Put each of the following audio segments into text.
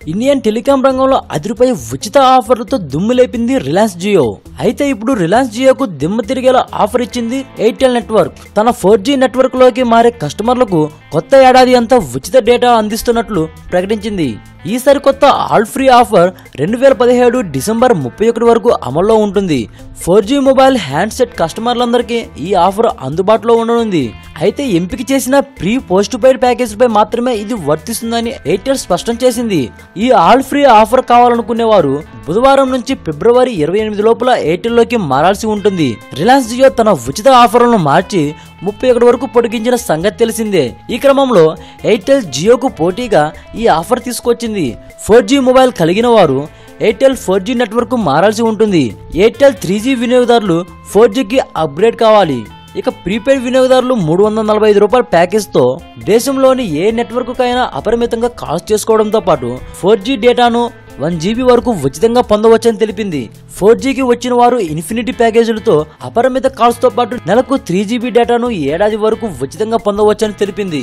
Indian telecom రంగంలో అదిరిపోయే ఉచిత ఆఫర్లతో దుమ్ము లేపింది రిలయన్స్ జియో. అయితే ఇప్పుడు రిలయన్స్ జియోకు దిమ్మ తిరిగేలా ఆఫర్ ఇచ్చింది ఎయిర్టెల్ నెట్వర్క్. తన 4G నెట్వర్క్ లోకి మారే కస్టమర్లకు కొత్త ఏడాది అంతా ఉచిత డేటా అందిస్తున్నట్లు ప్రకటించింది. ఈ సరికొత్త ఆల్ ఫ్రీ ఆఫర్ 2017 డిసెంబర్ 31 వరకు అమల్లో ఉంటుంది. 4G మొబైల్ హ్యాండ్సెట్ కస్టమర్లందరికీ ఈ ఆఫర్ అందుబాటులో ఉండనుంది. అయితే ఎంపిక చేసిన ప్రీ పోస్ట్ పెయిడ్ ప్యాకేజీపై మాత్రమే ఇది వర్తిస్తుందని ఎయిర్టెల్ స్పష్టం చేసింది. ఈ ఆల్ ఫ్రీ ఆఫర్ కావాలనుకునేవారు బుధవారం నుంచి ఫిబ్రవరి 28 లోపల ఎయిర్టెల్ లోకి మారాల్సి ఉంటుంది. రిలయన్స్ జియో తన ఉచిత ఆఫర్లను మార్చి 31 వరకు పొడిగించిన సంగతి తెలిసిందే. ఈ క్రమంలో ఎయిర్టెల్ జియోకు పోటీగా ఈ ఆఫర్ తీసుకొచ్చింది. 4G మొబైల్ కలిగిన వారు ఎయిర్టెల్ 4G నెట్వర్క్ మారాల్సి ఉంటుంది. ఎయిర్టెల్ 3G వినియోగదారులు 4Gకి అప్గ్రేడ్ కావాలి. ఇక ప్రీపెయిడ్ వినియోగదారులు 345 రూపాయల ప్యాకేజ్ తో దేశంలోని ఏ నెట్వర్క్ కైనా అపరిమితంగా కాల్స్ చేసుకోవడంతో పాటు 4G డేటాను 1GB వరకు ఉచితంగా పొందవచ్చని తెలిపింది. 4Gకి వచ్చిన వారు ఇన్ఫినిటీ ప్యాకేజీలతో అపరిమిత కాల్స్ తో పాటు నెలకు 3GB డేటాను ఏడాది వరకు ఉచితంగా పొందవచ్చని తెలిపింది.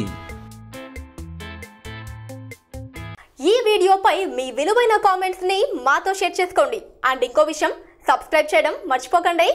ఈ వీడియోపై మీ విలువైన కామెంట్స్ ని మాతో షేర్ చేసుకోండి. అండ్ ఇంకో విషయం, సబ్స్క్రైబ్ చేయడం మర్చిపోకండి.